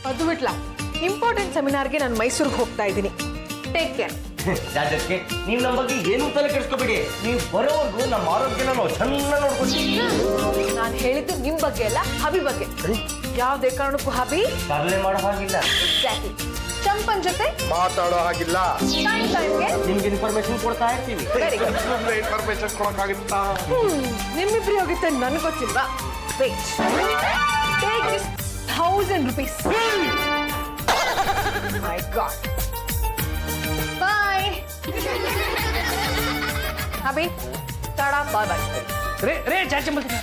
ಅದು ಬಿಟ್ಲಾ ಇಂಪಾರ್ಟೆಂಟ್ ಸೆಮಿನಾರ್ಗೆ ನಾನು ಮೈಸೂರಿಗೆ ಹೋಗ್ತಾ ಇದ್ದೀನಿ. Take care. ಜಾಜಕ್ಕೆ ನೀವು ನಮ್ಮ ಬಗ್ಗೆ ಏನು ತಲೆ ಕೆಡಿಸ್ಕೋಬೇಡಿ. ನೀವು ಬರೋವರೆಗೂ ನಮ್ಮ ಆರೋಗ್ಯನ ನಾವು ಚೆನ್ನಾಗಿ ನೋಡ್ಕೊತೀವಿ. ನಾನು ಹೇಳಿದ್ದು ನಿಮ್ ಬಗ್ಗೆ ಅಲ್ಲ, ಹಬಿ ಬಗ್ಗೆ. ಯಾವ್ದೇ ಕಾರಣಕ್ಕೂ ಹಬಿ ತರಲೆ ಮಾಡೋ ಹಾಗಿಲ್ಲ. ಎಕ್ಸಾಕ್ಟ್ಲಿ. ಚಂಪನ್ ಜೊತೆ ಮಾತಾಡೋ ಹಾಗಿಲ್ಲ. ಟೈಮ್ಗೆ ನಿಮ್ಗೆ ಇನ್ಫಾರ್ಮೇಶನ್ ಕೊಡ್ತಾ ಇರ್ತೀವಿ. ಇನ್ಫಾರ್ಮೇಶನ್ ಕೊಡೋಕ್ಕಾಗುತ್ತಾ? ನಿಮ್ಮಿಬ್ರು ಹೋಗುತ್ತೆ ನನಗೆ ಗೊತ್ತಿಲ್ವಾ? Wait. Take this 1000 rupees. My god. Bye. ಹಬಿ ಟಾಡಾ ಬಾಯ್ ಬಾಯ್. ರೇ ಚಾಚಿ ಬರ್ತೀನಿ.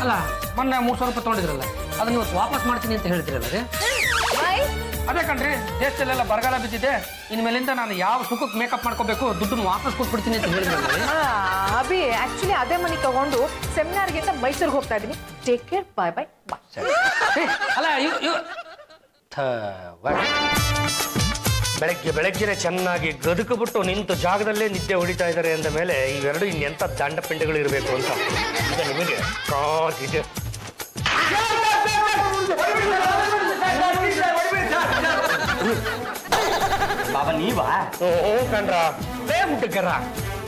ಅಲ್ಲ ಮೊನ್ನೆ 300 ರೂಪಾಯಿ ತೊಗೊಂಡಿದ್ರಲ್ಲ, ಅದನ್ನ ಇವತ್ತು ವಾಪಸ್ ಮಾಡ್ತೀನಿ ಅಂತ ಹೇಳ್ತಿರಲ್ಲ ರೀ? ಬಾಯ್. ಅದೇ ಕಣ್ರಿ, ದೇಶದಲ್ಲೆಲ್ಲ ಬರಗಾಲ ಬಿದ್ದಿದೆ. ಇನ್ಮೇಲಿಂದ ನಾನು ಯಾವ ಸುಖಕ್ಕೆ ಮೇಕಪ್ ಮಾಡ್ಕೋಬೇಕು, ದುಡ್ಡನ್ನು ವಾಪಸ್ ಕೊಟ್ಬಿಡ್ತೀನಿ ಅಂತ ಹೇಳಿದ್ರಲ್ಲ ರೀ? ಅಭಿ ಆಕ್ಚುಲಿ ಅದೇ ಮನಿ ತಗೊಂಡು ಸೆಮಿನಾರ್ಗೆ ಅಂತ ಮೈಸೂರಿಗೆ ಹೋಗ್ತಾ ಇದ್ದೀನಿ. Take care. Bye bye bye. ಅಲ್ಲ ಬೆಳಗ್ಗೆನೆ ಚೆನ್ನಾಗಿ ಗದುಕು ಬಿಟ್ಟು ನಿಂತು ಜಾಗದಲ್ಲೇ ನಿದ್ದೆ ಹೊಡಿತಾ ಇದ್ದಾರೆ ಅಂದ ಮೇಲೆ ಇವೆರಡು ಇನ್ನೆಂಥ ದಂಡ ಪಿಂಡಗಳು ಇರಬೇಕು ಅಂತ ಈಗ ನಿಮಗೆ ಕಾದಿದೆ. ಬಾಬಾ ನೀವಾ? ಕಣ್ರ ಮುಟ್ಟಕ್ಕರ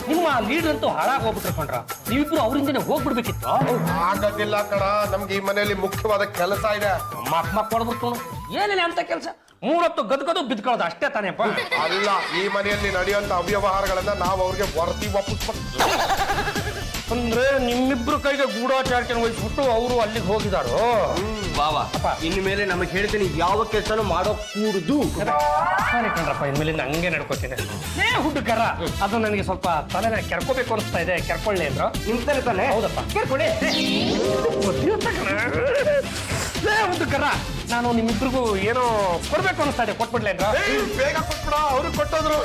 ನಿಮ್ಮ ಲೀಡರ್ ಅಂತೂ ಹಾಳಾಗೋಗ್ಬಿಟ್ರೆ ಕಣ್ರ. ನೀವಿಬ್ರು ಅವರಿಂದನೇ ಹೋಗ್ಬಿಡ್ಬೇಕಿತ್ತು. ಆಗೋದಿಲ್ಲ ಕಣ, ನಮ್ಗೆ ಈ ಮನೆಯಲ್ಲಿ ಮುಖ್ಯವಾದ ಕೆಲಸ ಇದೆ. ಮಕ್ ಕೊಡ್ಬಿಟ್ಟು ಏನಿಲ್ಲ ಅಂತ ಕೆಲಸ. 3 ಹೊತ್ತು ಗದ್ಗದು ಬಿದ್ಕೊಳ್ಳೋದು ಅಷ್ಟೇ ತಾನೇಪ್ಪ. ಅಲ್ಲ, ಈ ಮನೆಯಲ್ಲಿ ನಡೆಯುವಂತ ಅವ್ಯವಹಾರಗಳನ್ನ ನಾವು ಅವ್ರಿಗೆ ವರದಿ ವಾಪಸ್ಬೇಕು. ಅಂದ್ರೆ ನಿಮ್ಮಿಬ್ರು ಕೈಗೆ ಗೂಢಾಚಾರಕ್ಕೆ ವಹಿಸ್ಬಿಟ್ಟು ಅವರು ಅಲ್ಲಿಗೆ ಹೋಗಿದಾರೋ? ಬಾಬಾ ಇನ್ನು ಮೇಲೆ ನಮಗೆ ಹೇಳ್ತೀನಿ, ಯಾವ ಕೆಲಸನೂ ಮಾಡೋ ಕೂಡುದು. ಸರಿ ಕಣ್ರಪ್ಪ, ಇನ್ಮೇಲಿಂದ ಹಂಗೆ ನಡ್ಕೋತೀನಿ. ಹುಡುಗರ ಅದು ನನಗೆ ಸ್ವಲ್ಪ ತಲೆನ ಕೆರ್ಕೋಬೇಕು ಅನಿಸ್ತಾ ಇದೆ. ಕೆರ್ಕೊಳ್ಳಿ ಅಂದ್ರು. ನಿಮ್ ತಲೆ ತಾನೆ? ಹೌದಪ್ಪ, ಕೆರ್ಕೊಳ್ಳಿ. ಹುಡುಗರ ನಾನು ನಿಮ್ಮಿಬ್ರಿಗೂ ಏನೋ ಕೊಡ್ಬೇಕು ಅನಿಸ್ತಾ ಇದೆ. ಕೊಟ್ಬಿಡ್ಲಿ ಅಂದ್ರ? ಬೇಗ ಕೊಟ್ಬಿಡ, ಅವ್ರು ಕೊಟ್ಟೋದ್ರು.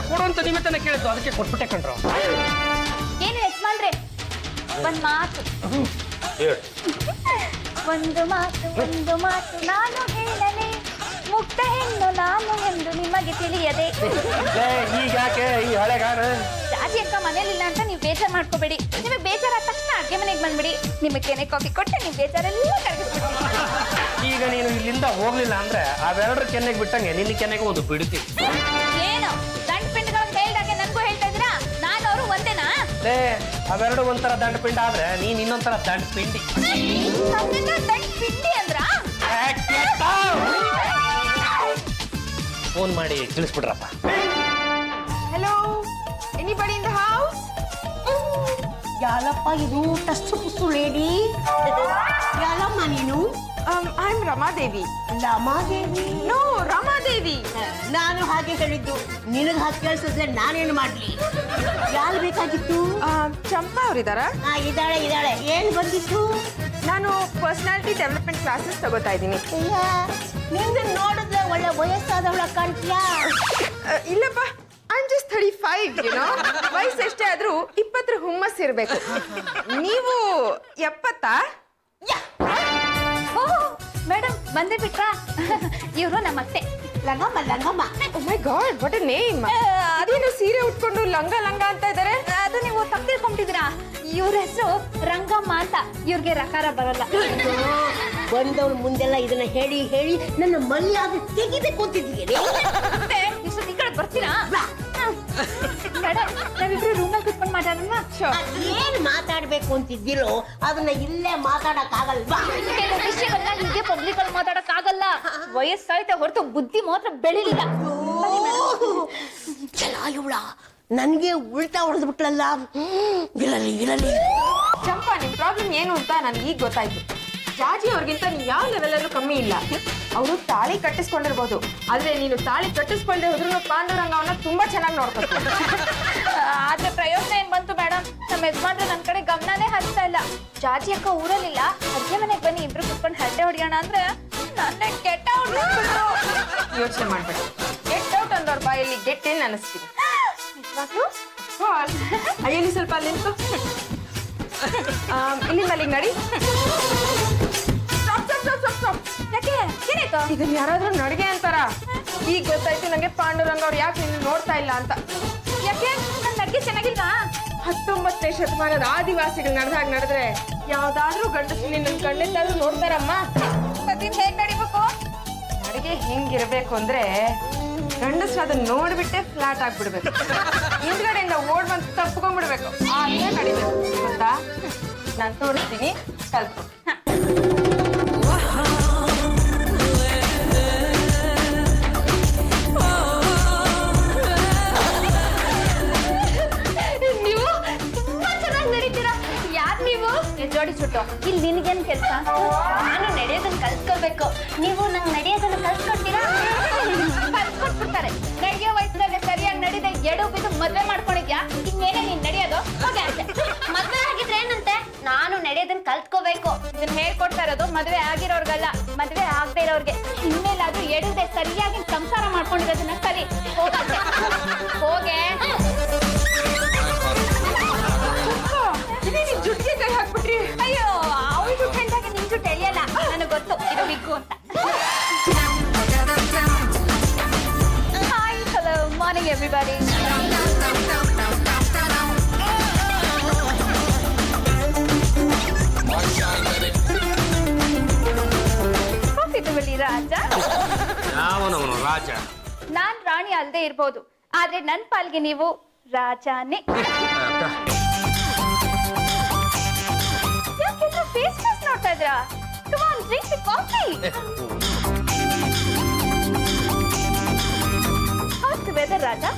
ಕೊಡುವಂತ ನೀವೇ ತಾನೆ ಕೇಳಿದ್ದು, ಅದಕ್ಕೆ ಕೊಟ್ಬಿಟ್ಟೆ ಕಣ್ರು. ಏನು ಯಜಮಾನ್ರೆ, ಒಂದ್ ಮಾತು ಒಂದು ಮಾತು ನಾನು ಹೇಳಲೆ, ಮುಕ್ತ ಹೆಣ್ಣು ನಾನು ಎಂದು ನಿಮಗೆ ತಿಳಿಯದೆ. ಈಗ ಯಾಕೆ ಈ ಹಳೆಗಾರ? ರಾಜಿ ಅಕ್ಕ ಮನೇಲಿಲ್ಲ ಅಂತ ನೀವು ಬೇಜಾರು ಮಾಡ್ಕೋಬೇಡಿ. ನಿಮಗೆ ಬೇಜಾರಾದ ತಕ್ಷಣ ಅಡ್ಗೆ ಮನೆಗೆ ಬಂದ್ಬಿಡಿ. ನಿಮಗೆ ಕೆನೆ ಕಾಫಿ ಕೊಟ್ಟೆ ನೀವು ಬೇಜಾರೆಲ್ಲ ಕರಗಿಸ್ಬಿಡ್ತೀನಿ. ಈಗ ನೀನು ಇಲ್ಲಿಂದ ಹೋಗ್ಲಿಲ್ಲ ಅಂದ್ರೆ ಅವೆರಡರ ಕೆನ್ನೆಗೆ ಬಿಟ್ಟಂಗೆ ನಿನ್ನ ಕೆನ್ನೆಗೆ ಒಂದು ಬಿಡ್ತೀವಿ. ಏನು ಗಂಡು ಪಿಂಡ್ಗಳನ್ನ ಹೇಳ್ದಾಗೆ ನನಗೂ ಹೇಳ್ತಾ ಇದ್ದೀರಾ? ನಾನು ಅವರು ಒಂದೇನಾ? ಅವೆರಡು ಒಂಥರ ದಂಡ ಪಿಂಡ ಆದ್ರೆ ನೀನ್ ಇನ್ನೊಂಥರ ದಂಡ ಪಿಂಡಿ. ದಂಡ ಪಿಂಡಿ ಅಂದ್ರ? ಫೋನ್ ಮಾಡಿ ತಿಳಿಸ್ಬಿಡ್ರಪ್ಪ. Hello, anybody in the house? ಯಾಲಪ್ಪ ಇದು ಟಸ್ಸು ಪುಸ್ಸು ಲೇಡಿ? ಯಾಲಮ್ಮ ನೀನು? I am Ramadevi. Ramadevi? No, Ramadevi. ನಾನು ಹಾಗೆ ಹೇಳಿದ್ದು. ನಿನಗೆ ಹಾಗೆ ಕೇಳಿಸಿದ್ರೆ ನಾನೇನು ಮಾಡ್ಲಿ? ಯಾರು ಬೇಕಾಗಿತ್ತು? ಚಂಪಾ ಅವರಿದ್ದಾರಾ? ಇದ್ದಾಳೆ. ಏನ್ ಬಂದಿತ್ತು? ನಾನು ಪರ್ಸನಾಲಿಟಿ ಡೆವಲಪ್ಮೆಂಟ್ ಕ್ಲಾಸಸ್ ತಗೋತಾ ಇದ್ದೀನಿ. ನಿಂದು ನೋಡಿದ್ರೆ ಒಳ್ಳೆ ವಯಸ್ಸಾದವಳ ಕಾಣ್ತೀಯಾ? ಇಲ್ಲಪ್ಪ, ಐ ಆಮ್ ಜಸ್ಟ್ 35, ವಯಸ್ಸು ಎಷ್ಟೇ ಆದ್ರೂ 20 ಹುಮ್ಮಸ್ ಇರ್ಬೇಕು. ನೀವು 70? ಮೇಡಮ್ ಬಂದೇ ಬಿಟ್ರಾ? ಇವರು ನಮ್ಮ ಅತ್ತೆ. ಲಂಗಮ್ಮ. ಓ ಮೈ ಗಾಡ್, ವಾಟ್ ಎ ನೇಮ್. ಅದೇನು ಸೀರೆ ಉಟ್ಕೊಂಡು ಲಂಗ ಅಂತ ಇದ್ದಾರೆ? ಅದು ನೀವು ತಪ್ಪು ತಿಳ್ಕೊಂಡಿದ್ದೀರಾ. ಇವ್ರ ಹೆಸರು ರಂಗಮ್ಮ ಅಂತ. ಇವ್ರಿಗೆ ರಕಾರ ಬರಲ್ಲ. ಬಂದವ್ರ ಮುಂದೆಲ್ಲ ಇದನ್ನ ಹೇಳಿ ನನ್ನ ಮರ್ಯಾದೆ ತೆಗಿಬೇಕು ಅಂತಿದ್ದೀರಿ. ಈ ಕಡೆ ಬರ್ತೀರಾ? ಮೇಡಮ್, ನಾವಿಬ್ರು ರೂಮಲ್ಲಿ ಕುತ್ಕೊಂಡು ಮಾತಾಡೋಣ. ಏನ್ ಮಾತಾಡ್ಬೇಕು ಅಂತಿದ್ದೀರೋ ಅದನ್ನ ಇಲ್ಲೇ ಮಾತಾಡಕ್ಕಾಗಲ್ವಾ? ಕೆಲವು ವಿಷಯಗಳನ್ನ ಹೀಗೆ ಪಬ್ಲಿಕ್ ಅಲ್ಲಿ ಮಾತಾಡಕ್ ಆಗಲ್ಲ. ವಯಸ್ಸಾಯ್ತೆ ಹೊರತು ಬುದ್ಧಿ ಮಾತ್ರ ಬೆಳಿಲಿಲ್ಲ. ಚಲಾಯುಳ ನನ್ಗೆ ಉಲ್ಟಾ ಹೊಡೆದ್ಬಿಟ್ಲಲ್ಲ. ಇರಲಿ. ಚಂಪಾ, ನಿಮ್ ಪ್ರಾಬ್ಲಮ್ ಏನು ಅಂತ ನನ್ಗೆ ಈಗ ಗೊತ್ತಾಯ್ತು. ಜಾಜಿ ಅವ್ರಿಗಿಂತ ನೀನ್ ಯಾವ ಲೆವೆಲಲ್ಲೂ ಕಮ್ಮಿ ಇಲ್ಲ. ಅವರು ತಾಳಿ ಕಟ್ಟಿಸ್ಕೊಂಡಿರ್ಬೋದು, ಆದ್ರೆ ನೀನು ತಾಳಿ ಕಟ್ಟಿಸ್ಕೊಳ್ದೆ ಹೋದ್ರು ಪಾಂಡುರಂಗ ಅವನ್ನ ತುಂಬಾ ಚೆನ್ನಾಗಿ ನೋಡ್ಕೊಳ್ತೀನಿ. ಆದ್ರೆ ಪ್ರಯೋಜನ ಏನ್ ಬಂತು ಮೇಡಮ್? ನಮ್ಮ ಯಜಮಾನ್ರು ನನ್ ಕಡೆ ಗಮನನೇ ಹರಿಸ್ತಾ ಇಲ್ಲ. ಜಾಜಿ ಅಕ್ಕ ಊರಲ್ಲಿಲ್ಲ, ಅಜ್ಜೆ ಮನೆಗೆ ಬನ್ನಿ ಇಬ್ರು ಕುತ್ಕೊಂಡು ಹರಟೆ ಹೊಡಿಯೋಣ ಅಂದ್ರೆ ನನ್ನೇ ಗೆಟ್ ಔಟ್. ಯೋಚನೆ ಮಾಡ್ಬೇಡಿ, ಗೆಟ್ ಔಟ್ ಅಂದವ್ರ ಬಾಯಲ್ಲಿ ಗೆಟ್ ಇನ್ ಅನಿಸ್ತೀನಿ. ಅಯ್ಯಲ್ಲಿ ಸ್ವಲ್ಪ ಅಲ್ಲಿ ನಿಂತು ಇಲ್ಲಿಂದ ಅಲ್ಲಿಗೆ ನಡಿ. ಯಾಕೆ ಏನಾಯ್ತು? ಇದನ್ನ ಯಾರಾದ್ರೂ ನಡಿಗೆ ಅಂತಾರ? ಈಗ ಗೊತ್ತಾಯ್ತು ನಂಗೆ ಪಾಂಡುರಂಗ ಅವ್ರು ಯಾಕೆ ನಿನ್ನ ನೋಡ್ತಾ ಇಲ್ಲ ಅಂತ. ಯಾಕೆ ನನ್ನ ಅಡ್ಗೆ ಚೆನ್ನಾಗಿಲ್ವಾ? 19ನೇ ಶತಮಾನದ ಆದಿವಾಸಿಗಳು ನಡೆದಾಗ ನಡೆದ್ರೆ ಯಾವ್ದಾದ್ರೂ ಗಂಡಸು ನಿನ್ನ ಕಣ್ಣಿಂದಾದ್ರೂ ನೋಡ್ತಾರಮ್ಮ. ಮತ್ತಿನ್ ಹೇಗ್ ನಡಿಬೇಕು? ಅಡಿಗೆ ಹೆಂಗಿರ್ಬೇಕು ಅಂದ್ರೆ ಗಂಡಸ್ರು ಅದನ್ನ ನೋಡ್ಬಿಟ್ಟೆ ಫ್ಲಾಟ್ ಆಗ್ಬಿಡ್ಬೇಕು. ಹಿಂದ್ಗಡೆಯಿಂದ ಓಡ್ ಬಂದು ತಪ್ಕೊಂಡ್ಬಿಡ್ಬೇಕು. ಅಲ್ಲೇ ನಡಿಬೇಕು ಗೊತ್ತಾ? ನಾನ್ ತೋರಿಸ್ತೀನಿ, ಕಲ್ತ್ಕೊ. ನೀವು ತುಂಬಾ ಚೆನ್ನಾಗಿ ನಡೀತೀರಾ. ಯಾರ್ ನೀವು? ಜೋಡಿ ಸುಟ್ಟು ಇಲ್ಲಿ ನಿನಗೇನ್ ಕೆಲಸ? ನಾನು ನಡೆಯೋದನ್ನ ಕಲ್ತ್ಕೋಬೇಕು. ನೀವು ನಂಗೆ ನಡೆಯೋದನ್ನ ಕಲ್ತ್ಕೊಡ್ತೀರಾ? ಕಲ್ತ್ಕೊಟ್ಬಿಡ್ತಾರೆ. ನಡೆಯೋ ವಯಸ್ಸಿನಲ್ಲಿ ಸರಿಯಾಗಿ ನಡೀದೆ ಎಡು ಬಿದ್ದು ಮದ್ವೆ ಮಾಡ್ಕೊಂಡಿದ್ಯಾ? ಇನ್ನೇನೆ ನೀನ್ ನಡೆಯೋದು? ಹೋಗಿ ಅಂತೆ. ಮದ್ವೆ ಆಗಿದ್ರೆ ಏನಂತೆ? ನಾನು ನಡೆಯೋದನ್ನ ಕಲ್ತ್ಕೋಬೇಕು. ಇದನ್ನ ಹೇಳ್ಕೊಡ್ತಾ ಇರೋದು ಮದ್ವೆ ಆಗಿರೋರ್ಗಲ್ಲ, ಮದ್ವೆ ಆಗದೆ ಇರೋರ್ಗೆ. ಇನ್ಮೇಲಾದ್ರೂ ಎಡದೆ ಸರಿಯಾಗಿ ಸಂಸಾರ ಮಾಡ್ಕೊಂಡಿರೋದನ್ನ ಕಲಿ. ಹೋಗಂತೆ. ಹೋಗೆ. ಜುಟ್ಟಿಗೆ ಕೈ ಹಾಕ್ಬಿಟ್ರಿ. ಅಯ್ಯೋ, ಅವಳು ಜುಟ್ಟು ಹೇಳಿದಾಗ ನಿನ್ ಜುಟ್ಟು ಎಳೆಯಲ್ಲ. ನನಗೆ ಗೊತ್ತು ಇದು ಬಿಗ್ಗು ಅಂತ. Hi, hello, morning everybody. Coffee ತಗೊಳ್ಳಿ ರಾಜ. ಯಾವನವನು ರಾಜ? ನಾನ್ ರಾಣಿ ಅಲ್ದೇ ಇರ್ಬೋದು, ಆದ್ರೆ ನನ್ ಪಾಲ್ಗೆ ನೀವು ರಾಜಾನೇ. ಯಾಕೆಲ್ಲ ಫೇಸ್ ಫೇಸ್ ನೋಡ್ತಾ ಇದ್ರಾ? Come on, drink the coffee. How's the weather, Raja?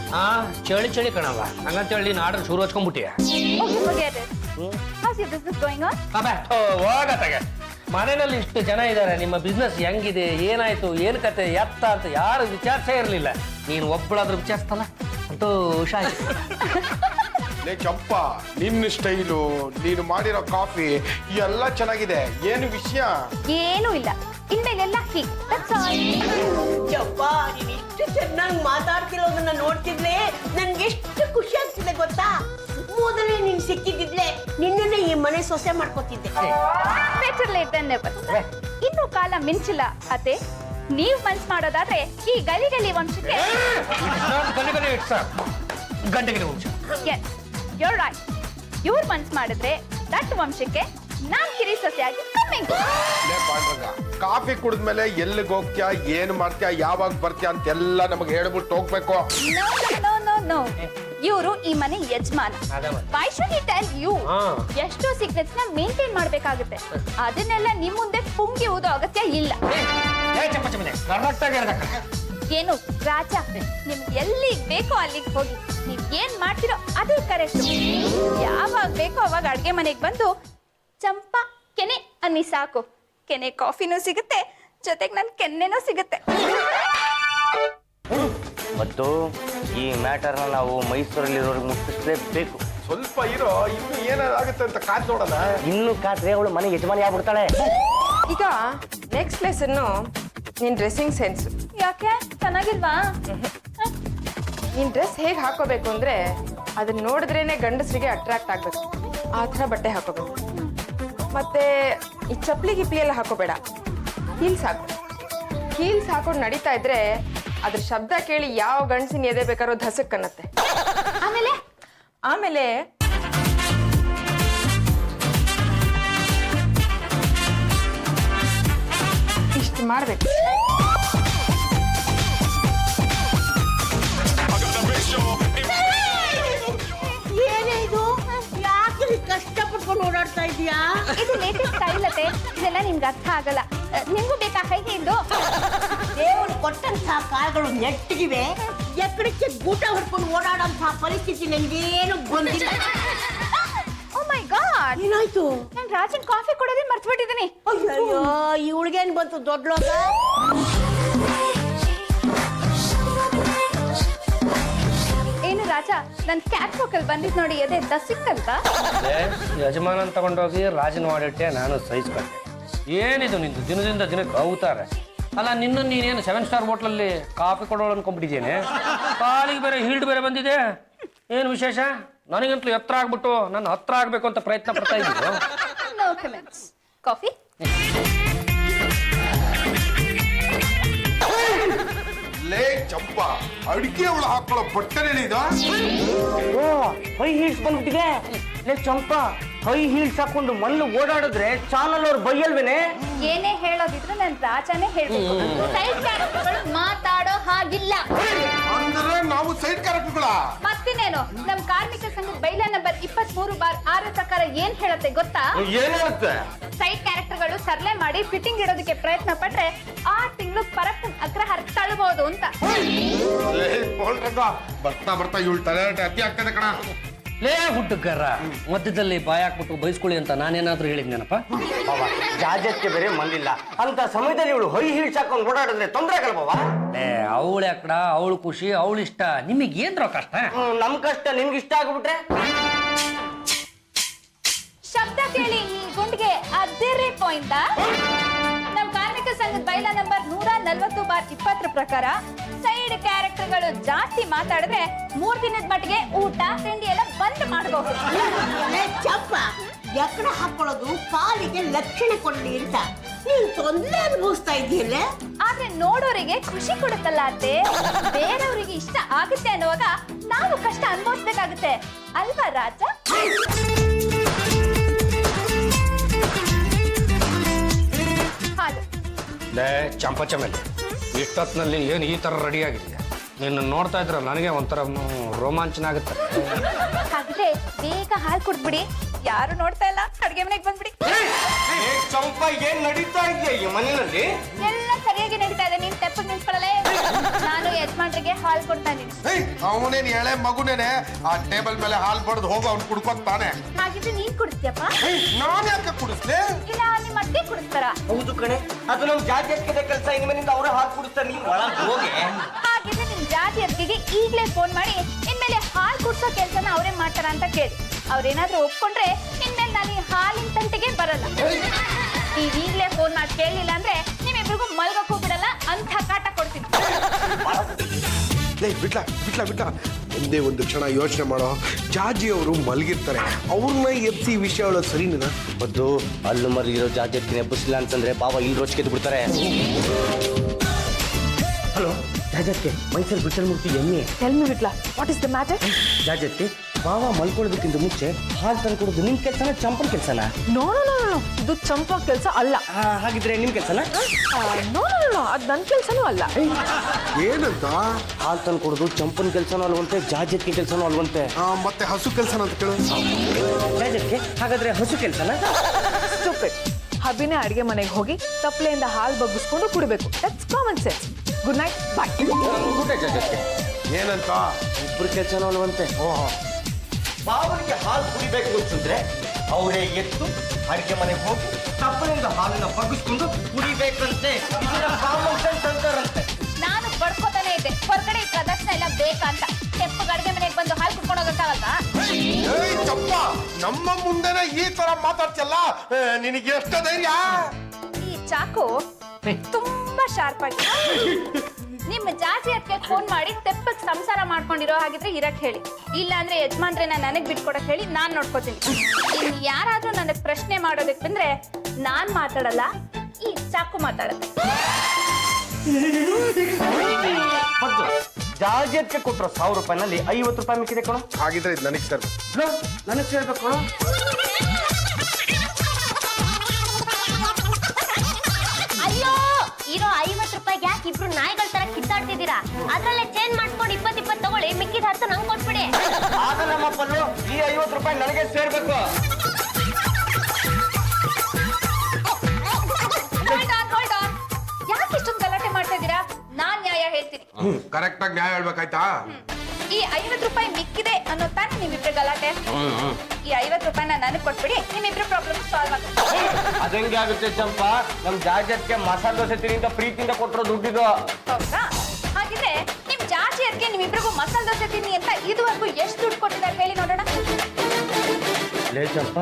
ಚಳಿ ಚಳಿ ಕಣವ, ಹಂಗಂತೇಳಿ ನಾಡ್ರ ಶುರು ಹಚ್ಕೊಂಡ್ಬಿಟ್ಟಿಯ. Okay, forget it. How's your business going on? ಹೋಗತ್ತಾಗೆ. ಮನೆಯಲ್ಲಿ ಇಷ್ಟು ಜನ ಇದ್ದಾರೆ, ನಿಮ್ಮ ಬಿಸ್ನೆಸ್ ಹೆಂಗಿದೆ, ಏನಾಯ್ತು, ಏನ್ ಕತೆ, ಎತ್ತ ಅಂತ ಯಾರು ವಿಚಾರಿಸೇ ಇರಲಿಲ್ಲ. ನೀನು ಒಬ್ಬಳಾದ್ರೂ ವಿಚಾರಿಸ್ತಲ್ಲ, ಸಂತೋಷ ಆಯ್ತು. ಲೇ ಚಂಪಾ, ನಿನ್ನ ಸ್ಟೈಲು, ನೀನು ಮಾಡಿರೋ ಕಾಫಿ ಎಲ್ಲ ಚೆನ್ನಾಗಿದೆ. ಏನು ವಿಷಯ? ಏನೂ ಇಲ್ಲ, ಇನ್ಮೇಲೆಲ್ಲ ಹೀಗೆ. That's all. ಯಪ್ಪ, ನೀನ್ ಇಷ್ಟು ಚೆನ್ನಾಗಿ ಮಾತಾಡ್ತಿರೋದನ್ನ ನೋಡ್ತಿದ್ಲೆ ನನ್ಗೆ ಎಷ್ಟು ಖುಷಿ ಆಗ್ತಿದೆ ಗೊತ್ತಾ? ಮೊದಲೇ ನೀನ್ ಸಿಕ್ಕಿದ್ದಿದ್ಲೆ ನಿನ್ನನ್ನೇ ಈ ಮನೆ ಸೊಸೆ ಮಾಡ್ಕೊತಿದ್ದೆ. Better late than never. ಇನ್ನೂ ಕಾಲ ಮಿಂಚಿಲ್ಲ ಅತ್ತೆ. ನೀವ್ ಮನ್ಸ್ ಮಾಡೋದಾದ್ರೆ ಈ ಗಲಿ ಗಲಿ ವಂಶಕ್ಕೆ ಗಂಟೆಗೆ ವಂಶ. Yes, you're right. ಇವ್ರು ಮನ್ಸ್ ಮಾಡಿದ್ರೆ ದಟ್ ವಂಶಕ್ಕೆ ನಾನ್ ಕಿರಿ ಸೊಸೆಯಾಗಿ ಕಮ್ಮಿಂಗ್. ಲೇ ಪಾಂಡ್ರಂಗ, ಕಾಫಿ ಕುಡಿದ್ಮೇಲೆ ಎಲ್ಲಿಗೆ ಹೋಗ್ತೀಯಾ, ಏನ್ ಮಾಡ್ತೀಯಾ, ಯಾವಾಗ ಬರ್ತೀಯಾ ಅಂತೆಲ್ಲ ನಮಗೆ ಹೇಳ್ಬಿಟ್ಟು ಹೋಗ್ಬೇಕು. ನೋ ಇವರು ಈ ಮನೆ ಯಜಮಾನ. Why should he tell you? ಎಷ್ಟೋ ಸೀಕ್ರೆಟ್ಸ್ ನ ಮೇಂಟೈನ್ ಮಾಡ್ಬೇಕಾಗುತ್ತೆ. ಅದನ್ನೆಲ್ಲ ನಿಮ್ ಮುಂದೆ ಪುಂಗಿ ಊದೋ ಅಗತ್ಯ ಇಲ್ಲ. ಏನು ರಾಜ, ನಿಮ್ಗೆ ಎಲ್ಲಿಗೆ ಬೇಕೋ ಅಲ್ಲಿಗೆ ಹೋಗಿ. ನೀವ್ ಏನ್ ಮಾಡ್ತಿರೋ ಅದೇ ಕರೆಕ್ಟ್. ಯಾವಾಗ ಬೇಕೋ ಅವಾಗ ಅಡ್ಗೆ ಮನೆಗೆ ಬಂದು ಚಂಪಾ ಕೆನೆ ಅನ್ನಿ ಸಾಕು. ಕೆನೆ ಕಾಫಿನೂ ಸಿಗುತ್ತೆ, ಜೊತೆಗೆ ನನ್ ಕೆನ್ನೆನೂ ಸಿಗುತ್ತೆ. ಮತ್ತು ಈ ಮ್ಯಾಟರ್ನ ನಾವು ಮೈಸೂರಲ್ಲಿರೋರಿಗೆ ಮುಟ್ಟಿಸ್ಲೇಬೇಕು. ಸ್ವಲ್ಪ ಇರೋ, ಇನ್ನು ಏನಾಗುತ್ತೆ ಅಂತ ಕಾದ್ ನೋಡೋಣ. ಇನ್ನು ಕಾತ್ರೆ ಅವಳು ಮನೆ ಯಜಮಾನಿ ಆಗ್ಬಿಡ್ತಾಳೆ. ಈಗ ನೆಕ್ಸ್ಟ್ ಲೆಸನ್ನು ನಿನ್ ಡ್ರೆಸ್ಸಿಂಗ್ ಸೆನ್ಸ್. ಯಾಕೆ ಚೆನ್ನಾಗಿಲ್ವಾ? ನೀನ್ ಡ್ರೆಸ್ ಹೇಗೆ ಹಾಕೋಬೇಕು ಅಂದ್ರೆ ಅದನ್ನ ನೋಡಿದ್ರೇನೆ ಗಂಡಸರಿಗೆ ಅಟ್ರಾಕ್ಟ್ ಆಗ್ಬೇಕು. ಆ ಥರ ಬಟ್ಟೆ ಹಾಕೋಬೇಕು. ಮತ್ತೆ ಈ ಚಪ್ಪಲಿ ಗಿಪ್ಲಿ ಎಲ್ಲ ಹಾಕೋಬೇಡ. ಹೀಲ್ಸ್ ಹಾಕು. ಹೀಲ್ಸ್ ಹಾಕೊಂಡು ನಡೀತಾ ಇದ್ರೆ ಅದ್ರ ಶಬ್ದ ಕೇಳಿ ಯಾವ ಗಂಡಸಿನ ಎದೆ ಬೇಕಾರೋ ಧಸಕ್ ಅನ್ನತ್ತೆ. ಆಮೇಲೆ ಇಷ್ಟು ಮಾಡ್ಬೇಕು. ಏನೇ ಇದು? ಯಾಕೆ ಕಷ್ಟಪಟ್ಕೊಂಡು ಓಡಾಡ್ತಾ ಇದೀಯಾ? ಇದು ಲೇಟೆಸ್ಟ್ ಸ್ಟೈಲ್ ಅತ್ತೆ. ಇದೆಲ್ಲ ನಿಮ್ಗೆ ಅರ್ಥ ಆಗಲ್ಲ. ನಿಮ್ಗೂ ಬೇಕಾ ಹೈ ಹೀಲ್ದು? ದೇವರು ಕೊಟ್ಟಂತಹ ಕಾಲಗಳು ನೆಟ್ಟಿಗಿವೆ. ಎಕ್ಕಡಕ್ಕೆ ಗೂಟ ಹೊಡ್ಕೊಂಡು ಓಡಾಡಂತಹ ಪರಿಸ್ಥಿತಿ ನನಗೇನು ಬಂದಿಲ್ಲ. ಓ ಮೈ ಗಾಡ್, ಏನಾಯ್ತು? ನಾನು ರಾಜನ್ ಕಾಫಿ ಕೊಡೋದೇ ಮರ್ತ್ಬಿಟ್ಟಿದ್ದೀನಿ. ಅಯ್ಯೋ, ಈ ಹುಡುಗೇನ್ ಬಂತು ದೊಡ್ಡ ಲೋಕ? ಏನು ರಾಜ, ನನ್ ಕ್ಯಾಟ್ ವಾಕಲ್ ಬಂದಿದ್ ನೋಡಿ ಎದೆ ದಸಿಕ್ಕಲ್ವಾ? ಯಜಮಾನ ತಗೊಂಡೋಗಿ ರಾಜನ ಮಾಡಿಟ್ಟೆ, ನಾನು ಸಹಿಸ್ಕೊಂಡೆ. ಏನಿದು ನಿಂದು ದಿನದಿಂದ ದಿನಕ್ಕೆ ಅವತಾರೆ. ಅಲ್ಲ, ನಿನ್ನ ನೀನೇನು 7 ಸ್ಟಾರ್ ಹೋಟ್ಲಲ್ಲಿ ಕಾಫಿ ಕೊಡೋಳು ಅನ್ಕೊಂಡ್ಬಿಟ್ಟಿದ್ದೇನೆ. ಕಾಲಿಗೆ ಬೇರೆ ಹೀಲ್ಡ್ ಬೇರೆ ಬಂದಿದೆ. ಏನು ವಿಶೇಷ? ನನಗಂತೂ ಎತ್ತರ ಆಗ್ಬಿಟ್ಟು ನನ್ನ ಹತ್ರ ಆಗ್ಬೇಕು ಅಂತ ಪ್ರಯತ್ನ ಪಡ್ತಾ ಇದ್ದೀವಿ. No comments. ಕಾಫಿ? ಲೇ ಚಂಪ ಅಡಿಕೆ ಅವಳು ಹಾಕೊಳ್ಳೋ ಬಟ್ಟೆ ಇದು ಓ ಹೈ ಹೀಲ್ಸ್ ಬಂದ್ಬಿಟ್ಟಿದೆ. ಲೇ ಚಂಪ ಹೈ ಹೀಲ್ಸ್ ಹಾಕೊಂಡು ಮಲ್ಲು ಓಡಾಡಿದ್ರೆ ಚಾನಲ್ ಅವ್ರು ಬೈಯಲ್ವೇನೆ? ಏನೇ ಹೇಳೋದಿದ್ರು ನನ್ ರಾಜನೇ ಹೇಳ್ಬೇಕು. ಸೈಡ್ ಕ್ಯಾರೆಕ್ಟರ್ಗಳು ಮಾತಾಡೋ ಹಾಗಿಲ್ಲ. ಅಂದ್ರೆ ನಾವು ಸೈಡ್ ಕ್ಯಾರೆಕ್ಟರ್ಗಳ ಮತ್ತಿನ್ನೇನು, ನಮ್ ಕಾರ್ಮಿಕ ಸಂಘದ ಬೈಲಾ ನಂಬರ್ 23/6 ಪ್ರಕಾರ ಏನ್ ಹೇಳತ್ತೆ ಗೊತ್ತಾ? ಏನಾಗುತ್ತೆ? ಸೈಡ್ ಕ್ಯಾರೆಕ್ಟರ್ಗಳು ಸರ್ಲೆ ಮಾಡಿ ಫಿಟ್ಟಿಂಗ್ ಇಡೋದಕ್ಕೆ ಪ್ರಯತ್ನ ಪಟ್ರೆ 6 ತಿಂಗಳು ಪರಪ್ಪನ್ ಅಗ್ರಹಾರ ತಳ್ಬಹುದು ಅಂತ. ಬರ್ತಾ ಬರ್ತಾ ಇವಳು ತಲೆ ಅತಿ ಆಗ್ತದೆ ಕಣ. ಲೇ ಹುಟ್ಟುಗಾರ, ಮಧ್ಯದಲ್ಲಿ ಬಾಯ್ ಹಾಕ್ಬಿಟ್ಟು ಬೈಸ್ಕೊಳ್ಳಿ ಅಂತ ನಾನೇನಾದ್ರೂ ಹೇಳಿದ್ನೇನಪ್ಪ? ಬಾಬಾ ಜಾಜತ್ಗೆ ಬೇರೆ ಮಂದಿಲ್ಲ ಅಂತ ಸಮಯದಲ್ಲಿ ಇವಳು ಹೈ ಹೀಲ್ಸ್ ಹಾಕೊಂಡು ಓಡಾಡಿದ್ರೆ ತೊಂದರೆ ಆಗಲ್ಲ ಬಾಬಾ? ಲೇ ಅವಳು ಯಾಕಡ, ಅವಳು ಖುಷಿ, ಅವಳು ಇಷ್ಟ, ನಿಮಗೆ ಏನ್ರೋ ಕಷ್ಟ? ನಮ್ ಕಷ್ಟ ನಿಮ್ಗೆ ಇಷ್ಟ ಆಗ್ಬಿಟ್ರೆ ಶಬ್ದ ಕೇಳಿ ಈ ಗುಂಡಿಗೆ ಅದೇ ಪಾಯಿಂಟ್. ನಮ್ ಕಾರ್ಮಿಕ ಸಂಘದ ಬೈಲಾ ನಂಬರ್ 140/20 ಪ್ರಕಾರ ಸೈಡ್ ಕ್ಯಾರೆಕ್ಟರ್ಗಳು ಜಾಸ್ತಿ ಮಾತಾಡಿದ್ರೆ 3 ದಿನದ ಮಟ್ಟಿಗೆ ಊಟ ತಿಂಡಿ ಎಲ್ಲ ಬಂದ್ ಮಾಡಬಹುದು. ಚಪ್ಪ ಎಕಡ ಹಾಕೊಳ್ಳೋದು ಕಾಲಿಗೆ ಲಕ್ಷಣ ಕೊಡ್ಲಿ ಅಂತ ನೀನ್ ತೊಂದರೆ ಅನುಭವಿಸ್ತಾ ಇದೆಯಲ್ಲ. ಆದ್ರೆ ನೋಡೋರಿಗೆ ಖುಷಿ ಕೊಡುತ್ತಲ್ಲ ಅತ್ತೆ. ಬೇರೆಯವರಿಗೆ ಇಷ್ಟ ಆಗುತ್ತೆ ಅನ್ನುವಾಗ ನಾವು ಕಷ್ಟ ಅನುಭವಿಸ್ಬೇಕಾಗುತ್ತೆ ಅಲ್ವಾ ರಾಜ? ಹಾಗೆ ಲೇ ಚಂಪ ಚಮೇಲೆ, ಇಷ್ಟೊತ್ತಿನಲ್ಲಿ ಏನು ಈ ಥರ ರೆಡಿ ಆಗಿದೆಯಾ? ನಿನ್ನ ನೋಡ್ತಾ ಇದ್ರೆ ನನಗೆ ಒಂಥರ ರೋಮಾಂಚನ ಆಗುತ್ತೆ. ಹಾಗಿದ್ರೆ ಬೇಗ ಹಾಲು ಕುಡ್ದ್ಬಿಡಿ, ಯಾರು ನೋಡ್ತಾ ಇಲ್ಲ, ಅಡ್ಗೆ ಮನೆಗೆ ಬಂದ್ಬಿಡಿ. ಚಂಪ ಏನ್ ನಡೀತಾ ಇದೆಯಾ ಈ ಮನೆಯಲ್ಲಿ? ಎಲ್ಲ ಸರಿಯಾಗಿ ನಡೀತಾ ಇದೆ, ನೀನ್ ತೆಪ್ಪಗ್ ನಿಂತ್ಕೊಳ್ಳಲೇ. ನಾನು ಯಜಮಾನ್ರಿಗೆ ಹಾಲು ಕೊಡ್ತಾ ಇದ್ದೀನಿ. ಅವನೇನ್ ಎಳೆ ಮಗುನೇನೆ ಆ ಟೇಬಲ್ ಮೇಲೆ ಹಾಲ್ ಬಡ್ದು ಹೋಗೋ ಅವ್ನು ಕುಡ್ಕೊತಾನೆ. ಹಾಗಿದ್ರೆ ನೀನ್ ಕುಡಿಸ್ತೀಯಪ್ಪ? ನಾನ್ ಯಾಕೆ ಕುಡಿಸ್ಲೆ? ಇಲ್ಲ ನಿಮ್ಮ ಅತ್ತೆ ಕುಡಿಸ್ತಾರ? ಹೌದು ಕಣೆ, ಅದು ನಮ್ ಜಾಜತ್ಗೆ ಕೆಲಸ. ಇನ್ಮೇಲಿಂದ ಅವರೇ ಹಾಲು ಕುಡಿಸ್ತಾರೆ, ನೀವು ಒಳಗೆ ಹೋಗಿ. ಹಾಗಿದ್ರೆ ನಿಮ್ ಜಾತಿ ಅತ್ತಿಗೆ ಈಗ್ಲೇ ಫೋನ್ ಮಾಡಿ ಇನ್ಮೇಲೆ ಹಾಲು ಕುಡ್ಸೋ ಕೆಲ್ಸನ ಅವರೇ ಮಾಡ್ತಾರ ಅಂತ ಕೇಳಿ. ಅವ್ರೇನಾದ್ರೂ ಒಪ್ಕೊಂಡ್ರೆ ಇನ್ಮೇಲೆ ನಾನು ಈ ಹಾಲಿನ ತಂಟೆಗೆ ಬರಲ್ಲ. ನೀವ್ ಈಗ್ಲೇ ಫೋನ್ ಮಾಡಿ ಕೇಳಲಿಲ್ಲ ಅಂದ್ರೆ ನಿಮ್ಮಿಬ್ರಿಗೂ ಮಲ್ಗಕ್ಕೂ ಬಿಡಲ್ಲ ಅಂತ ಕಾಟ ಕೊಡ್ತೀನಿ. ಬಿಟ್ಲ ಒಂದೇ ಒಂದು ಕ್ಷಣ ಯೋಚನೆ ಮಾಡೋ. ಜಾಜಿ ಅವರು ಮಲಗಿರ್ತಾರೆ, ಅವ್ರನ್ನ ಎಬ್ಸಿ ವಿಷಯ ಹೇಳೋದು ಸರಿನಾ? ಬದ್ದು ಅಲ್ಲು ಮಲಗಿರೋ ಜಾಜತ್ಗೆ ಎಬ್ಬಿಸಿಲ್ಲ ಅಂತಂದ್ರೆ ಬಾಬಾ ಇಲ್ಲಿ ರೋಚಿಗೆ ಬಿಡ್ತಾರೆ. ಹಲೋ ಜಾಜತ್ಗೆ, ಮೈಸೂರು ಬಿಟ್ಟಲ್ ಮೂರ್ತಿ ಎಮ್ಮೆ. Tell me, Vitla, what is the matter? ಜಾಜತ್ಗೆ, ಬಾವ ಮಲ್ಕೊಳ್ಳೋದಕ್ಕಿಂತ ಮುಂಚೆ ಹಾಲು ತಂದು ಕೊಡೋದು ನಿಮ್ ಕೆಲ್ಸನ ಚಂಪನ ಕೆಲ್ಸನ? No, ಇದು ಚಂಪ ಕೆಲಸ ಅಲ್ಲ. ಹಾಗಿದ್ರೆ ನಿಮ್ ಕೆಲ್ಸನ? No, ಅದು ನನ್ನ ಕೆಲಸನೂ ಅಲ್ಲ. ಏನಂತ? ಹಾಲು ತಂದು ಕೊಡೋದು ಚಂಪನ ಕೆಲ್ಸನೂ ಅಲ್ವಂತೆ, ಜಾಜತ್ಗೆ ಕೆಲ್ಸನೂ ಅಲ್ವಂತೆ. ಮತ್ತೆ ಹಸು ಕೆಲ್ಸನ ಅಂತ ಕೇಳು. ಜಾಜತ್ಗೆ, ಹಾಗಾದ್ರೆ ಹಸು ಕೆಲ್ಸನ? Stupid. ಹಬ್ಬಿನೇ ಅಡಿಗೆ ಮನೆಗೆ ಹೋಗಿ ತಪ್ಪಲೆಯಿಂದ ಹಾಲು ಬಗ್ಗಿಸ್ಕೊಂಡು ಕುಡಿಬೇಕು. That's common sense. Good night, bye. ಊಟ ಜಾಜತ್ಗೆ ಏನಂತ? ಇಬ್ಬರು ಕೆಲ್ಸನೂ ಅಲ್ವಂತೆ. ಓಹೋ, ಬಾವನಿಗೆ ಹಾಲು ಕುಡಿಬೇಕು ಅಂತಂದ್ರೆ ಅವರೇ ಎದ್ದು ಅಡಿಗೆ ಮನೆಗೆ ಹೋಗಿ ತಪ್ಪಲಿಂದ ಹಾಲನ್ನ ಬಗ್ಗಿಸ್ಕೊಂಡು ಕುಡಿಬೇಕಂತೆ. ಇದನ್ನ ಕಾಮನ್ ಸೆನ್ಸ್ ಅಂತಾರಂತೆ. ನಾನು ಬಡ್ಕೋತಾನೆ ಇದ್ದೆ, ಹೊರಗಡೆ ಈ ಪ್ರದರ್ಶನ ಎಲ್ಲ ಬೇಕಂತ. ತೆಪ್ಪಗೆ ಅಡಿಗೆ ಮನೆಗೆ ಬಂದು ಹಾಲು ಕುಡ್ಕೊಂಡು ಹೋಗಕ್ಕಾಗಲ್ವಾ? ಏಯ್ ಚಂಪ, ನಮ್ಮ ಮುಂದೆನೆ ಈ ತರ ಮಾತಾಡ್ತಲ್ಲ, ನಿನಗೆ ಎಷ್ಟು ಧೈರ್ಯ? ಈ ಚಾಕು ತುಂಬಾ ಶಾರ್ಪ್ ಆಗಿ. ನಿಮ್ಮ ಜಾತಿ ಅದಕ್ಕೆ ಫೋನ್ ಮಾಡಿ ತೆಪ್ಪಕ್ ಸಂಸಾರ ಮಾಡ್ಕೊಂಡಿರೋ ಹಾಗಿದ್ರೆ ಇರಕ್ ಹೇಳಿ. ಇಲ್ಲ ಅಂದ್ರೆ ಯಜಮಾನ್ರೆನ ನನಗ್ ಬಿಟ್ಕೊಡಕ್ ಹೇಳಿ, ನಾನ್ ನೋಡ್ಕೋತೀನಿ. ಇನ್ ಯಾರಾದ್ರೂ ನನಗ್ ಪ್ರಶ್ನೆ ಮಾಡೋದಕ್ ಬಂದ್ರೆ ನಾನ್ ಮಾತಾಡಲ್ಲ, ಈ ಚಾಕು ಮಾತಾಡತ್ತೆ. ಜಾಜತ್ಗೆ ಕೊಟ್ಟರು 1000 ರೂಪಾಯಿನಲ್ಲಿ 50 ರೂಪಾಯಿ ಮಿಕ್ಕಿದೆ ಕಣೋ. ಹಾಗಿದ್ರೆ ಇದು ನನಗೆ ಸರ್. ನನಗೆ ಸೇರ್ಬೇಕು ಕಣೋ. ಅಯ್ಯೋ, ಇರೋ 50 ರೂಪಾಯಿಗೆ ಯಾಕೆ ಇಬ್ರು ನಾಯಿಗಳ ತರ ಕಿತ್ತಾಡ್ತಿದ್ದೀರಾ? ಅದ್ರಲ್ಲೇ ಚೇಂಜ್ ಮಾಡ್ಕೊಂಡು 20 ತಗೊಳ್ಳಿ, ಮಿಕ್ಕಿದ 10 ನಂಗೆ ಕೊಟ್ಬಿಡಿ. ಆಗ ನಮ್ಮ ಪಲ್ಲು ಈ 50 ರೂಪಾಯಿ ನನಗೆ ಸೇರ್ಬೇಕು. ಯಾಕೆ ಇಷ್ಟೊಂದು ಗಲಾಟೆ ಮಾಡ್ತಾ ಇದ್ದೀರಾ? ನಾನ್ ನ್ಯಾಯ ಹೇಳ್ತೀನಿ. ಕರೆಕ್ಟ್ ಆಗಿ ನ್ಯಾಯ ಹೇಳ್ಬೇಕಾಯ್ತಾ? ಈ 50 ರೂಪಾಯಿ ಮಿಕ್ಕಿದೆ ಅನ್ನೋ ತಾನೇ ನಿಮ್ಮಿಬ್ರು ಗಲಾಟೆ. ಈ 50 ರೂಪಾಯಿನ ನನಗೆ ಕೊಟ್ಬಿಡಿ, ನಿಮ್ಮಿಬ್ರು ಪ್ರಾಬ್ಲಮ್ ಸಾಲ್ವ್ ಆಗುತ್ತೆ. ಅದಂಗೆ ಆಗುತ್ತೆ ಚಂಪ, ನಮ್ ಜಾಜತ್ಗೆ ಮಸಾಲೆ ದೋಸೆ ತಿನ್ನಿಂದ ಪ್ರೀತಿಯಿಂದ ಕೊಟ್ಟರು ದುಡ್ಡಿದು. ಹೌದಾ? ಹಾಗಿದ್ರೆ ನಿಮ್ ಜಾತಿ ಅದಕ್ಕೆ ನಿಮ್ಮಿಬ್ರಿಗೂ ಮಸಾಲೆ ದೋಸೆ ತಿನ್ನಿ ಅಂತ ಇದುವರೆಗೂ ಎಷ್ಟು ದುಡ್ಡು ಕೊಟ್ಟಿದ್ದಾರೆ ಹೇಳಿ ನೋಡೋಣ. ಲೇ ಚಂಪ,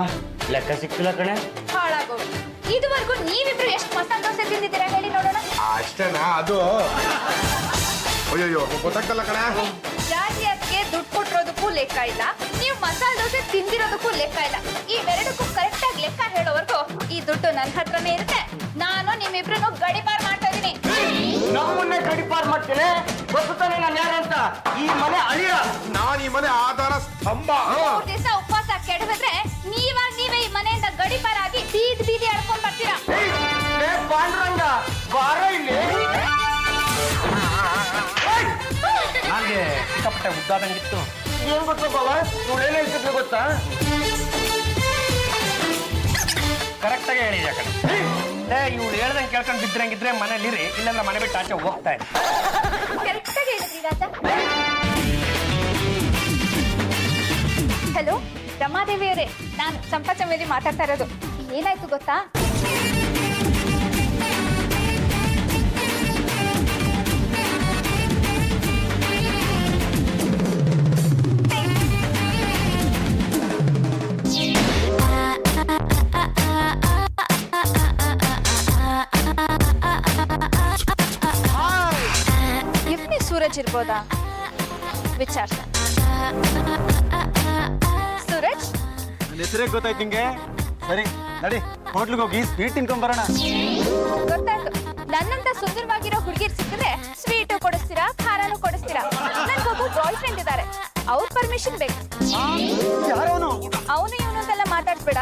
ಲೆಕ್ಕ ಸಿಕ್ಕಿಲ್ಲ ಕಣೆ. ಹಾಳಾಗೋಗಿ, ಇದುವರೆಗೂ ನೀವಿಬ್ರು ಎಷ್ಟು ಮಸಾಲೆ ದೋಸೆ ತಿಂದಿದ್ದೀರಾ ಹೇಳಿ ನೋಡೋಣ. ಅಷ್ಟೇನಾ? ಅದು ಅಯ್ಯೋ ಗೊತ್ತಾಗ್ತಲ್ಲ ಕಣೆ. ಜಾತಿ ಅದಕ್ಕೆ ದುಡ್ಡು ಕೊಟ್ಟಿರೋದಕ್ಕೂ ಲೆಕ್ಕ ಇಲ್ಲ, ನೀವು ಮಸಾಲೆ ದೋಸೆ ತಿಂದಿರೋದಕ್ಕೂ ಲೆಕ್ಕ ಇಲ್ಲ. ಇವೆರಡಕ್ಕೂ ಕರೆಕ್ಟ್ ಆಗಿ ಲೆಕ್ಕ ಹೇಳೋವರೆಗೂ ಈ ದುಡ್ಡು ನನ್ನ ಹತ್ರನೇ ಇರುತ್ತೆ. ನಾನು ನಿಮ್ಮಿಬ್ರು ಗಡಿಪಾರ್ ಮಾಡ್ತಾ ಇದೀನಿ. ನಮ್ಮನ್ನೇ ಗಡಿಪಾರ್ ಮಾಡ್ತೇನೆ. ಗೊತ್ತಾನೆ ನಾನು ಯಾರಂತ? ಈ ಮನೆ ಅಳಿಯ. ನಾನು ಈ ಮನೆ ಆಧಾರ ಸ್ತಂಭ. 3 ದಿವಸ ಉಪವಾಸ ಕೆಡವಿದ್ರೆ ನೀವೇ ಈ ಮನೆಯಿಂದ ಗಡಿಪಾರಾಗಿ ಬೀದಿ ಆಡ್ಕೊಂಡ್ ಬರ್ತೀರಾ. ಪಾಂಡುರಂಗ ಬಾರ ಇಲ್ಲಿ. ನನಗೆ ಸಿಕ್ಕಾಪಟ್ಟೆ ಉದ್ದಾದಂಗಿತ್ತು. ಏನ್ ಗೊತ್ತು ಬಾವ, ಇವಳು ಏನ್ ಹೇಳ್ತಿದ್ಲು ಗೊತ್ತಾ? ಕರೆಕ್ಟಾಗಿ ಹೇಳಿದೆ ಕಡೆ. ಇವ್ಳು ಹೇಳ್ದಂಗೆ ಕೇಳ್ಕೊಂಡು ಬಿದ್ರಂಗಿದ್ರೆ ಮನೇಲಿರಿ, ಇಲ್ಲೆಲ್ಲ ಮನೆ ಬಿಟ್ಟು ಆಚೆ ಹೋಗ್ತಾ ಇದೆ. ಕರೆಕ್ಟಾಗಿ ಹೇಳಿದ್ರಿ ರಾಜ. ಹಲೋ ರಮಾದೇವಿ ಅವರೇ, ನಾನು ಚಂಪಾ ಚಮೇಲಿ ಮಾತಾಡ್ತಾ ಇರೋದು. ಏನಾಯ್ತು ಗೊತ್ತಾ? ಎಫ್ನಿ ಸೂರಜ್ ಇರ್ಬೋದಾ ವಿಚಾರಿಸ. ಸೂರಜ್ ನನ್ನ ಹೆಸರೇ ಗೊತ್ತಾಯ್ತು ನಿಂಗೆ. ಸರಿ ನಡಿ, ಹೋಟ್ಲಿಗೆ ಹೋಗಿ ಸ್ವೀಟ್ ತಿನ್ಕೊಂಡ್ ಬರೋಣ. ಗೊತ್ತಾಯ್ತು. ನನ್ನಂತ ಸುಂದರವಾಗಿರೋ ಹುಡುಗಿರ್ ಸಿಕ್ಕಿದ್ರೆ ಸ್ವೀಟ್ ಕೊಡಿಸ್ತೀರಾ, ಖಾರನೂ ಕೊಡಿಸ್ತೀರಾ. ನನ್ಗೊಬ್ಬ ಬಾಯ್ ಫ್ರೆಂಡ್ ಇದ್ದಾರೆ, ಅವ್ರ ಪರ್ಮಿಷನ್ ಬೇಕು. ಯಾರೋನು? ಅವನು ಇವನು ಅಂತೆಲ್ಲ ಮಾತಾಡ್ಬೇಡ,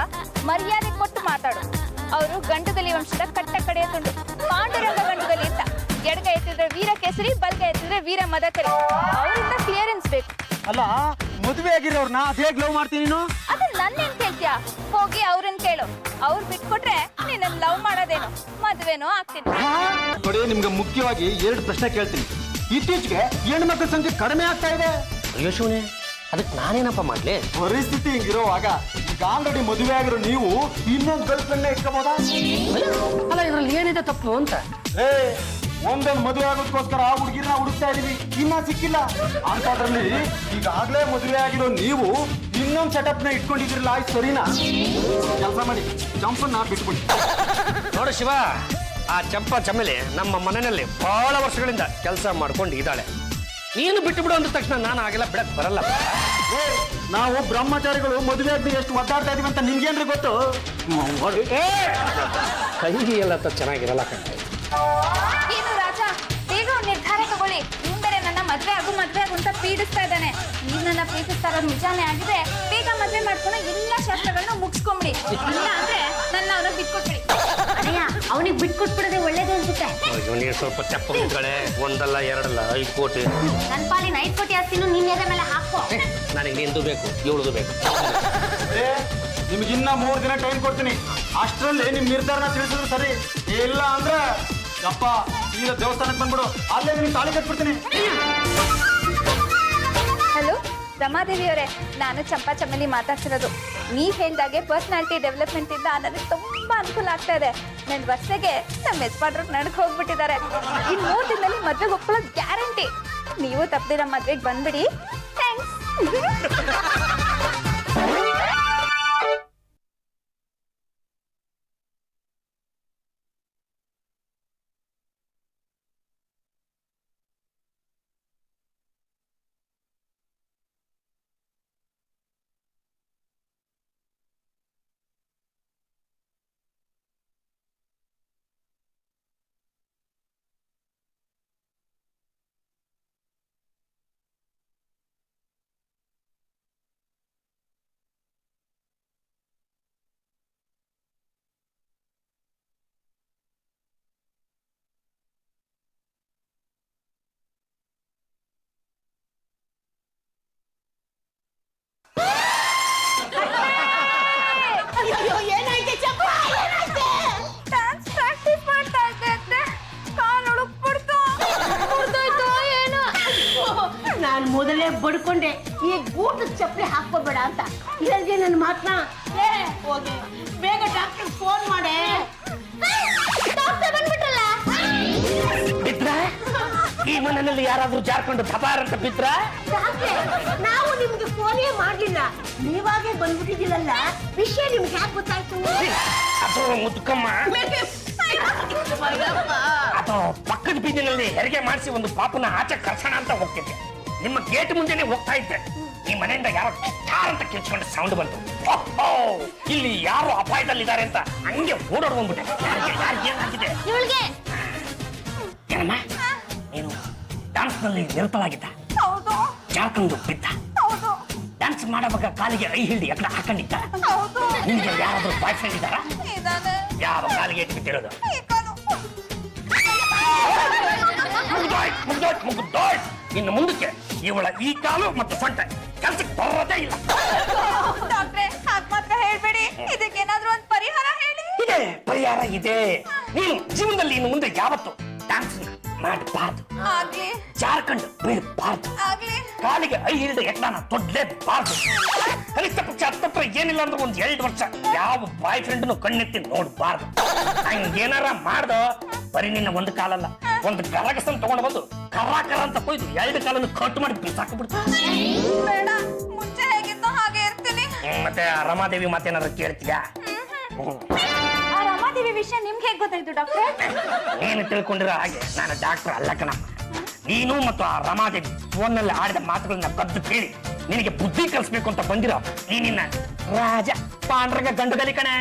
ಮರ್ಯಾದೆ ಕೊಟ್ಟು ಮಾತಾಡು. ಅವರು ಗಂಡದಲ್ಲಿ ವಂಶದ ಕಟ್ಟ ಕಡೆಯ ತುಂಡು, ಪಾಂಡುರಂಗ ಗಂಡದಲ್ಲಿ ಅಂತ. ಎಡಗ ಎತ್ತಿದ್ರೆ ವೀರ ಕೇಸರಿ, ಬಲ್ಗ ಎತ್ತಿದ್ರೆ ವೀರ ಮದಕರಿ. ಅವರಿಂದ ಕ್ಲಿಯರೆನ್ಸ್ ಬೇಕು. ಅಲ್ಲ, ಮದುವೆ ಆಗಿರೋರ್ನ ಅದೇ ಲವ್ ಮಾಡ್ತೀನಿ ನೀನು? ಅದನ್ನ ನನ್ನೇನ್ ಕೇಳ್ತೀಯ? ಹೋಗಿ ಅವ್ರನ್ನ ಕೇಳು. ಅವ್ರು ಬಿಟ್ಕೊಟ್ರೆ ನೀನ್ ಲವ್ ಮಾಡೋದೇನೋ ಮದ್ವೆನೋ ಆಗ್ತೀನಿ. ನೋಡಿ, ನಿಮ್ಗೆ ಮುಖ್ಯವಾಗಿ 2 ಪ್ರಶ್ನೆ ಕೇಳ್ತೀನಿ. ಇತ್ತೀಚೆಗೆ ಹೆಣ್ಮಕ್ಳ ಸಂಖ್ಯೆ ಕಡಿಮೆ ಆಗ್ತಾ ಇದೆ. ಅಯ್ಯೋ ಶಿವನೇ, ಅದಕ್ಕೆ ನಾನೇನಪ್ಪ ಮಾಡ್ಲಿ? ಪರಿಸ್ಥಿತಿ ಹಿಂಗಿರೋವಾಗ ಈಗ ಆಲ್ರೆಡಿ ಮದುವೆ ಆಗಿರೋ ನೀವು ಇನ್ನೊಂದು ಗರ್ಲ್ ಫ್ರೆಂಡ್ ಇಟ್ಕೋಬೋದಾ? ಅಲ್ಲ, ಇದ್ರಲ್ಲಿ ಏನಿದೆ ತಪ್ಪು ಅಂತ? ಒಂದೊಂದು ಮದುವೆ ಆಗೋದಕ್ಕೋಸ್ಕರ ಹುಡುಗಿರನ್ನ ಹುಡುಕ್ತಾ ಇದೀವಿ, ಇನ್ನ ಸಿಕ್ಕಿಲ್ಲ. ಅಂತದ್ರಲ್ಲಿ ಈಗಾಗ್ಲೇ ಮದುವೆ ಆಗಿರೋ ನೀವು ಇನ್ನೊಂದು ಸೆಟಪ್ ನ ಇಟ್ಕೊಂಡಿದ್ರಲ್ಲ, ಆಯ್ತು ಸರಿನಾ? ಕೆಲಸ ಮಾಡಿ, ಜಂಪನ್ನ ಬಿಟ್ಬಿಡಿ. ನೋಡು ಶಿವ, ಆ ಚಂಪಾ ಚಮೇಲಿ ನಮ್ಮ ಮನೆಯಲ್ಲಿ ಬಹಳ ವರ್ಷಗಳಿಂದ ಕೆಲಸ ಮಾಡ್ಕೊಂಡು ಇದ್ದಾಳೆ. ನೀನು ಬಿಟ್ಟು ಬಿಡು ಅಂದ ತಕ್ಷಣ ನಾನು ಆಗೆಲ್ಲ ಬಿಡಕ್ ಬರಲ್ಲ. ನಾವು ಬ್ರಹ್ಮಚಾರಿಗಳು ಮದುವೆ ಆಗಿ ಎಷ್ಟು ಒದ್ದಾಡ್ತಾ ಇದೀವಿ ಅಂತ ನಿಮ್ಗೇನ್ರಿ ಗೊತ್ತು? ಕೈಗೆ ಎಲ್ಲ ಚೆನ್ನಾಗಿರಲ್ಲ ಕಣ್ಣ. ಏನು ರಾಜ, ಬೇಗ ಒಂದು ನಿರ್ಧಾರ ತಗೊಳ್ಳಿ. ಬೇರೆ ನನ್ನ ಮದ್ವೆ ಆಗು ಅಂತ ಪೀಡಿಸ್ತಾ ಇದ್ದಾನೆ. ನೀವ್ ನನ್ನ ಪ್ರೀತಿಸ್ತಾ ಇರೋದು ನಿಜಾನೇ ಆಗಿದೆ. ಬೇಗ ಮದ್ವೆ ಮಾಡ್ಕೊಂಡು ಎಲ್ಲಾ ಶಾಸ್ತ್ರಗಳನ್ನ ಮುಗಿಸ್ಕೊಂಬಿಡಿ. ಇಲ್ಲ ಅಂದ್ರೆ ನನ್ನ ಅವ್ರಿಗೆ ಬಿಟ್ಕೊಟ್ಬಿಡಿ. ಅವನಿಗೆ ಬಿಟ್ಕೊಟ್ಬಿಡೋದೇ ಒಳ್ಳೇದು ಅನ್ಸುತ್ತೆ. ನೀನು ಸ್ವಲ್ಪ ಚಪ್ಪ ಮುಟ್ಗಳೇ, 1 ಅಲ್ಲ 2 ಅಲ್ಲ 5 ಕೋಟಿ. ನನ್ನ ಪಾಲಿನ 5 ಕೋಟಿ ಆಸ್ತಿನೂ ನಿನ್ನ ಎದೆ ಮೇಲೆ ಹಾಕೋ. ನನಗೆ ನಿಂದು ಬೇಕು, ಇವಳದು ಬೇಕು. ನಿಮ್ಗಿನ್ನ 3 ದಿನ ಟೈಮ್ ಕೊಡ್ತೀನಿ. ಅಷ್ಟರಲ್ಲಿ ನಿಮ್ ನಿರ್ಧಾರನ ತಿಳಿಸಿದ್ರು ಸರಿ. ಇಲ್ಲ ಅಂದ್ರೆ ಅಪ್ಪ ಈಗ ದೇವಸ್ಥಾನಕ್ಕೆ ಬಂದ್ಬಿಡು, ಅಲ್ಲೇ ನಿಮ್ಗೆ ತಾಳಿ ಕಟ್ಬಿಡ್ತೀನಿ. ಹಲೋ ರಮಾದೇವಿ ಅವರೇ, ನಾನು ಚಂಪಾ ಚಮೇಲಿ ಮಾತಾಡ್ತಿರೋದು. ನೀವ್ ಹೇಳ್ದಾಗೆ ಪರ್ಸನಾಲಿಟಿ ಡೆವಲಪ್ಮೆಂಟ್ ಇಂದ ನನಗೆ ತುಂಬಾ ಅನುಕೂಲ ಆಗ್ತಾ ಇದೆ. ನನ್ನ ವರ್ಷಗೆ ನಮ್ಮ ಯಜಮಾನ್ರು ನಡ್ಕ್ ಹೋಗ್ಬಿಟ್ಟಿದ್ದಾರೆ. ಈ 3 ದಿನದಲ್ಲಿ ಮದ್ವೆಗೆ ಒಪ್ಕೊಳ್ಳೋದು ಗ್ಯಾರಂಟಿ. ನೀವು ತಪ್ಪದಿರ ಮದ್ವೆಗೆ ಬಂದ್ಬಿಡಿ. ಥ್ಯಾಂಕ್ಸ್. ಏನಾಯ್ತು ಚಪ್ಪ? ಡ್ಯಾನ್ಸ್ ಪ್ರಾಕ್ಟೀಸ್ ಮಾಡ್ತಾ ಇದ್ದೆ, ಕಾಲು ಉಳುಕ್ಬಿಡ್ತು. ಮುರ್ದೋಯ್ತು ಏನೋ. ನಾನು ಮೊದಲೇ ಬಡ್ಕೊಂಡೆ ಈ ಗೂಟದ ಚಪ್ಪಲಿ ಹಾಕೋಬೇಡ ಅಂತ. ಇಲ್ಲದೆ ನನ್ನ ಮಾತನ್ನ ಹೋಗಿ ಬೇಗ ಡಾಕ್ಟರ್ ಫೋನ್ ಮಾಡೆ. ಡಾಕ್ಟರ್ ಬಂದ್ಬಿಟ್ರಲ್ಲ. ಬಿದ್ರ ಈ ಮನೆಯಲ್ಲಿ ಯಾರಾದ್ರೂ ಜಾರ್ಕೊಂಡು ತಪಾರ ಅಂತ ಬಿದ್ರ? ನಾವು ನಿಮ್ಗೆ ಫೋನೇ ಮಾಡ್ಲಿಲ್ಲ, ನೀವಾಗೆ ಬಂದ್ಬಿಟ್ಟಿದ್ದೀರಲ್ಲ. ವಿಷಯ ನಿಮ್ಗೆ ಯಾಕೆ ಗೊತ್ತಾಯ್ತು? ಅದು ಮುದ್ಕಮ್ಮ, ಅದು ಪಕ್ಕದ ಬೀದಿನಲ್ಲಿ ಹೆರಿಗೆ ಮಾಡಿಸಿ ಒಂದು ಪಾಪನ ಆಚೆ ಕರ್ಸೋಣ ಅಂತ ಹೋಗ್ತಿದ್ದೆ. ನಿಮ್ಮ ಗೇಟ್ ಮುಂದೆನೆ ಹೋಗ್ತಾ ಇದ್ದೆ, ಈ ಮನೆಯಿಂದ ಯಾರೋ ಅಂತ ಕೇಳ್ಕೊಂಡು ಸೌಂಡ್ ಬಂತು. ಇಲ್ಲಿ ಯಾರು ಅಪಾಯದಲ್ಲಿದ್ದಾರೆ ಅಂತ ಹಂಗೆ ಓಡೋಡ್ ಬಂದ್ಬಿಟ್ಟೆ. ಯಾರಿಗೆ ಏನಾಗಿದೆ? ಇವಳಿಗೆ ಏನಮ್ಮ ನೀನು ಡ್ಯಾನ್ಸ್ನಲ್ಲಿ ನಿರತವಾಗಿದ್ದ ಹೌದು ಜಾರ್ಕೊಂಡು ಬಿದ್ದ ಹೌದು ಡ್ಯಾನ್ಸ್ ಮಾಡೋವಾಗ ಕಾಲಿಗೆ ಐ ಹಿಡಿದು ಎక్కడ ಹಾಕೊಂಡಿದ್ದ ಹೌದು ನಿನ್ಗೆ ಯಾರಾದ್ರೂ ಬಾಯ್ ಫ್ರೆಂಡ್ ಇದ್ದಾರಾ ಇದಾನೆ ಯಾವ ಕಾಲಿಗೆ ಇಟ್ಬಿಟ್ಟಿರೋದು ಈ ಕಾಲು ಮುಗ್ದೋಯ್ ಇನ್ನು ಮುಂದಕ್ಕೆ ಇವಳ ಈ ಕಾಲು ಮತ್ತು ಸೊಂಟ ಕೆಲ್ಸಕ್ಕೆ ಬರೋದೇ ಇಲ್ಲ. ಡಾಕ್ಟ್ರೆ ಹಾಗೆ ಮಾತ್ರ ಹೇಳ್ಬೇಡಿ ಇದಕ್ಕೇನಾದ್ರೂ ಒಂದು ಪರಿಹಾರ ಹೇಳಿ. ಇದೆ ಪರಿಹಾರ ಇದೆ. ನೀನು ಜೀವನದಲ್ಲಿ ಇನ್ನು ಮುಂದೆ ಯಾವತ್ತು ಡ್ಯಾನ್ಸ್ ಮಾಡಬಾರ್ದು, ಆಗ್ಲಿ ಜಾರ್ಕೊಂಡು ಬೀಳಬಾರ್ದು, ಆಗ್ಲಿ ಕಾಲಿಗೆ ಐ ಹಿಡಿದ ಎಟ್ಲಾನ ತೊಡ್ಲೇಬಾರ್ದು. ಕನಿಷ್ಠ ಪಕ್ಷ ಹತ್ತತ್ರ ಏನಿಲ್ಲ ಅಂದ್ರೆ ಒಂದ್ 2 ವರ್ಷ ಯಾವ ಬಾಯ್ ಫ್ರೆಂಡ್ನು ಕಣ್ಣೆತ್ತಿ ನೋಡ್ಬಾರ್ದು. ಹಂಗೇನಾರ ಮಾಡ್ದೋ ಬರೀ ನಿನ್ನ ಒಂದು ಕಾಲಲ್ಲ, ಒಂದು ಗರಗಸನ್ ತಗೊಂಡು ಬಂದು ಕರ ಅಂತ ಕೊಯ್ದು 2 ಕಾಲನ್ನು ಕಟ್ ಮಾಡಿ ಬಿಸಾಕ್ಬಿಡ್ತು. ಬೇಡ ಮುಂಚೆ ಹೇಗಿತ್ತೋ ಹಾಗೆ ಇರ್ತೀನಿ. ಮತ್ತೆ ಆ ರಮಾದೇವಿ ಮಾತೇನಾದ್ರು ಕೇಳ್ತೀಯಾ? ಆ ರಮಾದೇವಿ ವಿಷಯ ನಿಮ್ಗೆ ಹೇಗೆ ಗೊತ್ತಾಯ್ತು ಡಾಕ್ಟ್ರೆ? ನೀನು ತಿಳ್ಕೊಂಡಿರೋ ಹಾಗೆ ನಾನು ಡಾಕ್ಟರ್ ಅಲ್ಲ ಕಣಪ್ಪ. ನೀನು ಮತ್ತು ಆ ರಮಾದೇವಿ ಫೋನ್ನಲ್ಲಿ ಆಡಿದ ಮಾತುಗಳನ್ನ ಕದ್ದು ಕೇಳಿ ನಿನಗೆ ಬುದ್ಧಿ ಕಲಿಸ್ಬೇಕು ಅಂತ ಬಂದಿರೋ ಈ ನಿನ್ನ ರಾಜ ಪಾಂಡ್ರಗ ಗಂಡದಲ್ಲಿ ಕಣೆ.